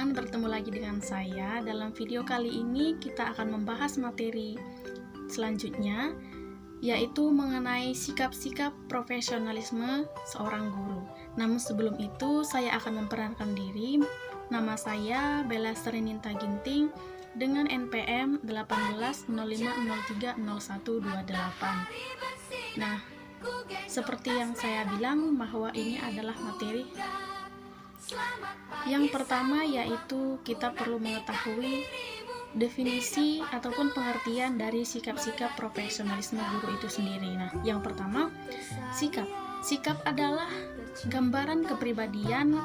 teman-teman, bertemu lagi dengan saya. Dalam video kali ini kita akan membahas materi selanjutnya, yaitu mengenai sikap-sikap profesionalisme seorang guru. Namun sebelum itu saya akan memperkenalkan diri. Nama saya Bella Serininta Ginting dengan NPM 1805030128. Nah, seperti yang saya bilang bahwa ini adalah materi yang pertama, yaitu kita perlu mengetahui definisi ataupun pengertian dari sikap-sikap profesionalisme guru itu sendiri. Nah, yang pertama, sikap. Sikap adalah gambaran kepribadian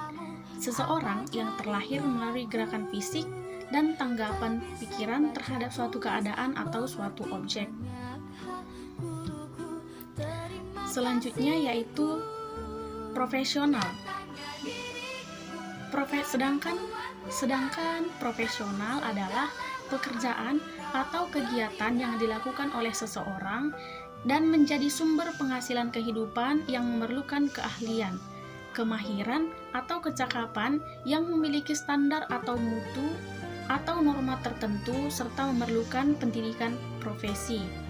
seseorang yang terlahir melalui gerakan fisik dan tanggapan pikiran terhadap suatu keadaan atau suatu objek. Selanjutnya yaitu profesional. Sedangkan profesional adalah pekerjaan atau kegiatan yang dilakukan oleh seseorang dan menjadi sumber penghasilan kehidupan yang memerlukan keahlian, kemahiran, atau kecakapan yang memiliki standar atau mutu atau norma tertentu serta memerlukan pendidikan profesi.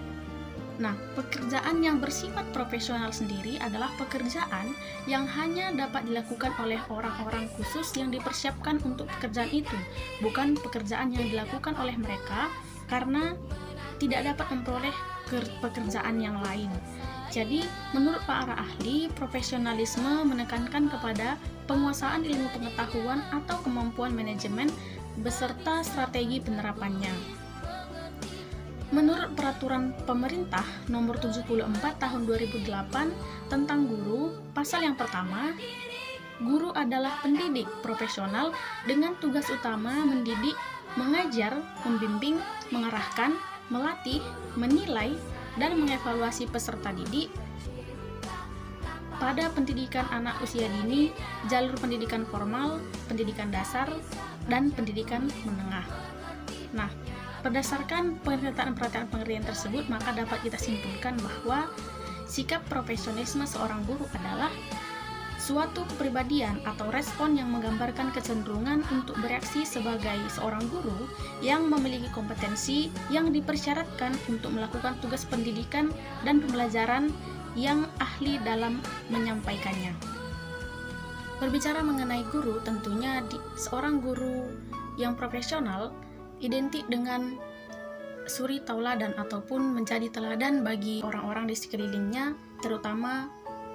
Nah, pekerjaan yang bersifat profesional sendiri adalah pekerjaan yang hanya dapat dilakukan oleh orang-orang khusus yang dipersiapkan untuk pekerjaan itu, bukan pekerjaan yang dilakukan oleh mereka karena tidak dapat memperoleh pekerjaan yang lain. Jadi, menurut para ahli, profesionalisme menekankan kepada penguasaan ilmu pengetahuan atau kemampuan manajemen beserta strategi penerapannya. Menurut Peraturan Pemerintah Nomor 74 Tahun 2008 tentang guru, pasal yang pertama, guru adalah pendidik profesional dengan tugas utama mendidik, mengajar, membimbing, mengarahkan, melatih, menilai, dan mengevaluasi peserta didik pada pendidikan anak usia dini, jalur pendidikan formal, pendidikan dasar, dan pendidikan menengah. Nah, berdasarkan pernyataan pengertian tersebut, maka dapat kita simpulkan bahwa sikap profesionalisme seorang guru adalah suatu kepribadian atau respon yang menggambarkan kecenderungan untuk bereaksi sebagai seorang guru yang memiliki kompetensi yang dipersyaratkan untuk melakukan tugas pendidikan dan pembelajaran yang ahli dalam menyampaikannya. Berbicara mengenai guru, tentunya seorang guru yang profesional identik dengan suri tauladan ataupun menjadi teladan bagi orang-orang di sekelilingnya, terutama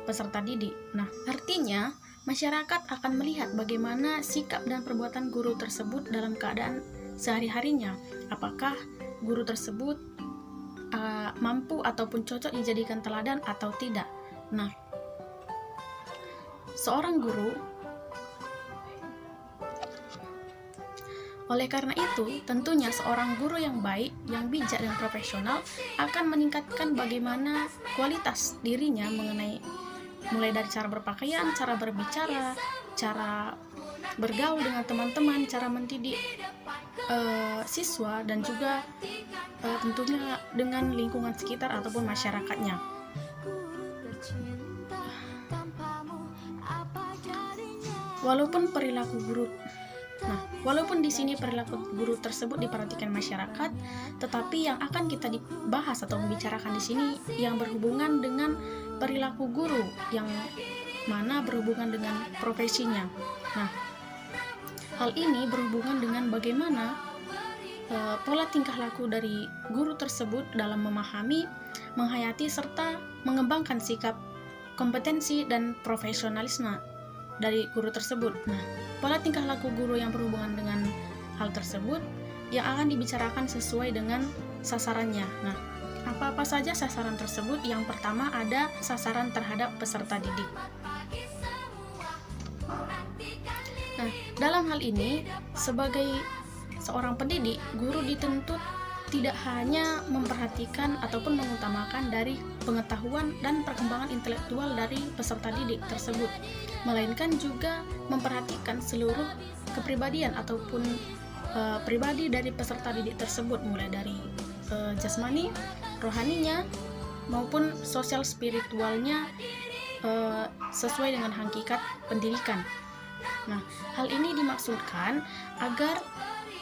peserta didik. Nah, artinya masyarakat akan melihat bagaimana sikap dan perbuatan guru tersebut dalam keadaan sehari-harinya. Apakah guru tersebut mampu ataupun cocok dijadikan teladan atau tidak. Nah, seorang guru oleh karena itu, tentunya seorang guru yang baik, yang bijak dan profesional akan meningkatkan bagaimana kualitas dirinya mulai dari cara berpakaian, cara berbicara, cara bergaul dengan teman-teman, cara mendidik siswa, dan juga tentunya dengan lingkungan sekitar ataupun masyarakatnya. Walaupun di sini perilaku guru tersebut diperhatikan masyarakat, tetapi yang akan kita dibahas atau membicarakan di sini yang berhubungan dengan perilaku guru, yang mana berhubungan dengan profesinya. Nah, hal ini berhubungan dengan bagaimana pola tingkah laku dari guru tersebut dalam memahami, menghayati, serta mengembangkan sikap, kompetensi, dan profesionalisme dari guru tersebut. Nah, pola tingkah laku guru yang berhubungan dengan hal tersebut yang akan dibicarakan sesuai dengan sasarannya. Nah, apa-apa saja sasaran tersebut? Yang pertama ada sasaran terhadap peserta didik. Nah, dalam hal ini, sebagai seorang pendidik, guru dituntut tidak hanya memperhatikan ataupun mengutamakan dari pengetahuan dan perkembangan intelektual dari peserta didik tersebut, melainkan juga memperhatikan seluruh kepribadian ataupun pribadi dari peserta didik tersebut, mulai dari jasmani, rohaninya, maupun sosial spiritualnya sesuai dengan hakikat pendidikan. Nah, hal ini dimaksudkan agar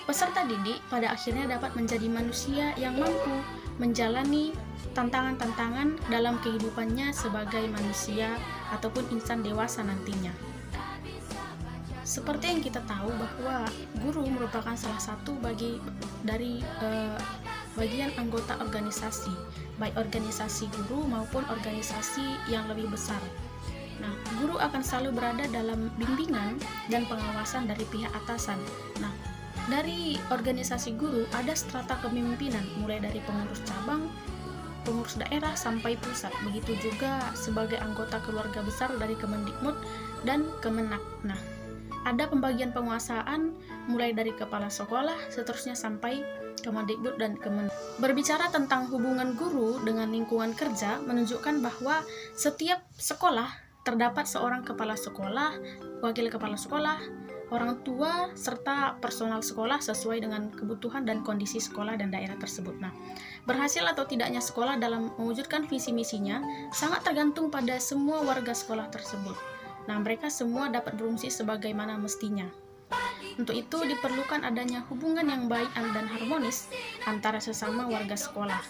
peserta didik pada akhirnya dapat menjadi manusia yang mampu menjalani tantangan-tantangan dalam kehidupannya sebagai manusia ataupun insan dewasa nantinya. Seperti yang kita tahu bahwa guru merupakan salah satu bagian anggota organisasi, baik organisasi guru maupun organisasi yang lebih besar. Nah, guru akan selalu berada dalam bimbingan dan pengawasan dari pihak atasan. Nah, dari organisasi guru ada strata kepemimpinan, mulai dari pengurus cabang, pengurus daerah sampai pusat. Begitu juga sebagai anggota keluarga besar dari Kemendikbud dan Kemenak. Nah, ada pembagian penguasaan mulai dari kepala sekolah, seterusnya sampai Kemendikbud dan Kemenak. Berbicara tentang hubungan guru dengan lingkungan kerja menunjukkan bahwa setiap sekolah terdapat seorang kepala sekolah, wakil kepala sekolah, orang tua, serta personal sekolah sesuai dengan kebutuhan dan kondisi sekolah dan daerah tersebut. Nah, berhasil atau tidaknya sekolah dalam mewujudkan visi misinya sangat tergantung pada semua warga sekolah tersebut. Nah, mereka semua dapat berfungsi sebagaimana mestinya. Untuk itu diperlukan adanya hubungan yang baik dan harmonis antara sesama warga sekolah.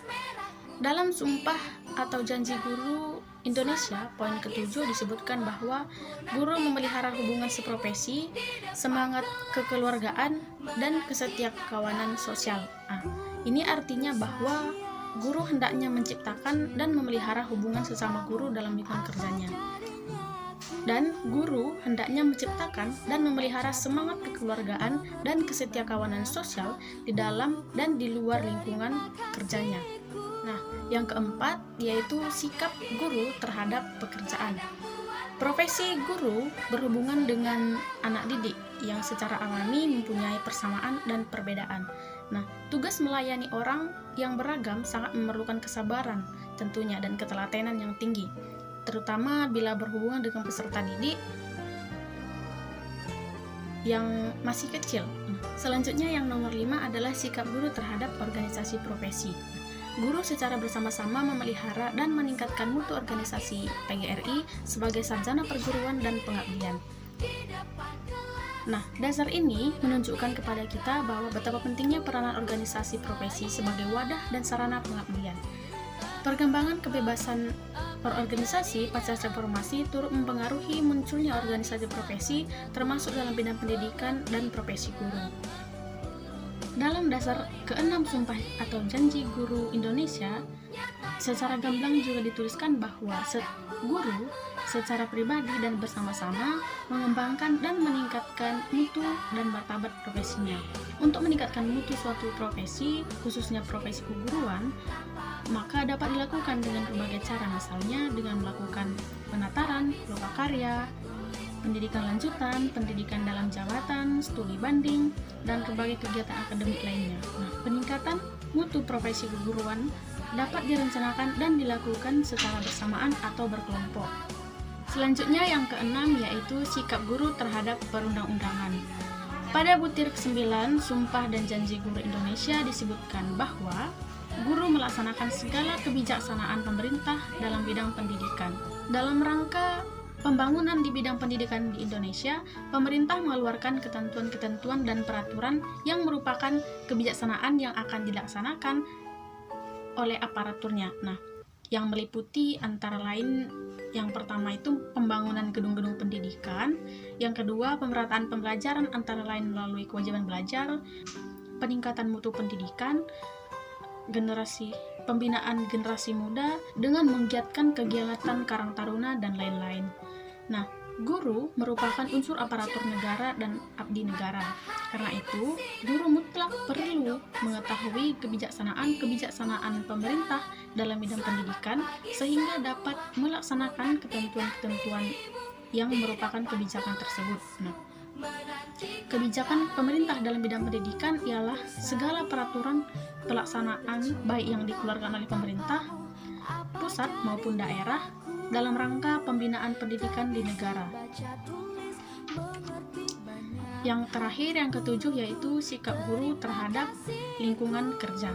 Dalam Sumpah atau Janji Guru Indonesia, poin ke-7 disebutkan bahwa guru memelihara hubungan seprofesi, semangat kekeluargaan, dan kesetiakawanan sosial. Ini artinya bahwa guru hendaknya menciptakan dan memelihara hubungan sesama guru dalam lingkungan kerjanya. Dan guru hendaknya menciptakan dan memelihara semangat kekeluargaan dan kesetiakawanan sosial di dalam dan di luar lingkungan kerjanya. Nah, yang keempat yaitu sikap guru terhadap pekerjaan. Profesi guru berhubungan dengan anak didik yang secara alami mempunyai persamaan dan perbedaan. Nah, tugas melayani orang yang beragam sangat memerlukan kesabaran tentunya dan ketelatenan yang tinggi, terutama bila berhubungan dengan peserta didik yang masih kecil. Selanjutnya yang nomor 5 adalah sikap guru terhadap organisasi profesi. Guru secara bersama-sama memelihara dan meningkatkan mutu organisasi PGRI sebagai sarjana perguruan dan pengabdian. Nah, dasar ini menunjukkan kepada kita bahwa betapa pentingnya peranan organisasi profesi sebagai wadah dan sarana pengabdian. Perkembangan kebebasan berorganisasi pasca reformasi turut mempengaruhi munculnya organisasi profesi termasuk dalam bidang pendidikan dan profesi guru. Dalam dasar ke-6 Sumpah atau Janji Guru Indonesia, secara gamblang juga dituliskan bahwa guru secara pribadi dan bersama-sama mengembangkan dan meningkatkan mutu dan martabat profesinya. Untuk meningkatkan mutu suatu profesi, khususnya profesi keguruan, maka dapat dilakukan dengan berbagai cara, misalnya dengan melakukan penataran, lokakarya, pendidikan lanjutan, pendidikan dalam jabatan, studi banding, dan berbagai kegiatan akademik lainnya. Nah, peningkatan mutu profesi keguruan dapat direncanakan dan dilakukan secara bersamaan atau berkelompok. Selanjutnya yang ke-6 yaitu sikap guru terhadap perundang-undangan. Pada butir ke-9 Sumpah dan Janji Guru Indonesia disebutkan bahwa guru melaksanakan segala kebijaksanaan pemerintah dalam bidang pendidikan. Dalam rangka pembangunan di bidang pendidikan di Indonesia, pemerintah mengeluarkan ketentuan-ketentuan dan peraturan yang merupakan kebijaksanaan yang akan dilaksanakan oleh aparaturnya. Nah, yang meliputi antara lain yang pertama itu pembangunan gedung-gedung pendidikan, yang kedua pemerataan pembelajaran antara lain melalui kewajiban belajar, peningkatan mutu pendidikan, pembinaan generasi muda dengan menggiatkan kegiatan Karang Taruna dan lain-lain. Nah, guru merupakan unsur aparatur negara dan abdi negara. Karena itu, guru mutlak perlu mengetahui kebijaksanaan pemerintah dalam bidang pendidikan sehingga dapat melaksanakan ketentuan-ketentuan yang merupakan kebijakan tersebut. Nah, kebijakan pemerintah dalam bidang pendidikan ialah segala peraturan pelaksanaan baik yang dikeluarkan oleh pemerintah, pusat maupun daerah dalam rangka pembinaan pendidikan di negara. Yang terakhir, yang ke-7 yaitu sikap guru terhadap lingkungan kerja.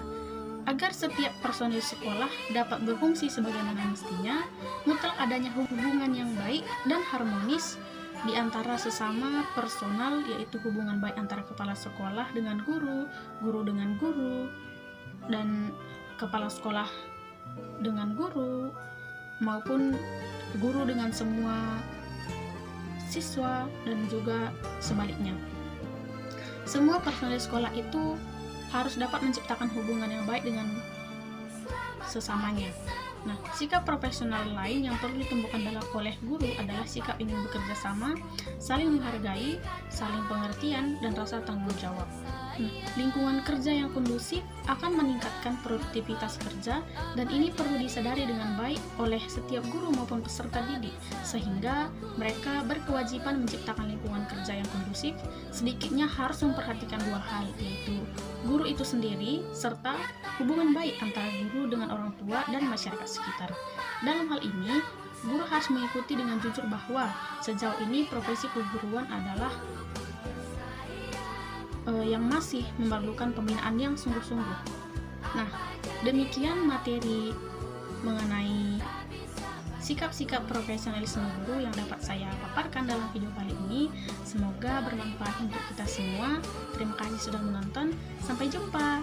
Agar setiap personil sekolah dapat berfungsi sebagaimana mestinya, mutlak adanya hubungan yang baik dan harmonis di antara sesama personal, yaitu hubungan baik antara kepala sekolah dengan guru, guru dengan guru, dan kepala sekolah dengan guru, maupun guru dengan semua siswa, dan juga sebaliknya. Semua personel sekolah itu harus dapat menciptakan hubungan yang baik dengan sesamanya. Nah, sikap profesional lain yang perlu ditumbuhkan oleh guru adalah sikap ingin bekerja sama, saling menghargai, saling pengertian, dan rasa tanggung jawab. Nah, lingkungan kerja yang kondusif akan meningkatkan produktivitas kerja, dan ini perlu disadari dengan baik oleh setiap guru maupun peserta didik, sehingga mereka berkewajiban menciptakan lingkungan kerja yang kondusif. Sedikitnya harus memperhatikan dua hal, yaitu guru itu sendiri serta hubungan baik antara guru dengan orang tua dan masyarakat sekitar. Dalam hal ini, guru harus mengikuti dengan jujur bahwa sejauh ini profesi keguruan adalah yang masih memerlukan pembinaan yang sungguh-sungguh. Nah, demikian materi mengenai sikap-sikap profesionalisme guru yang dapat saya paparkan dalam video kali ini. Semoga bermanfaat untuk kita semua. Terima kasih sudah menonton. Sampai jumpa.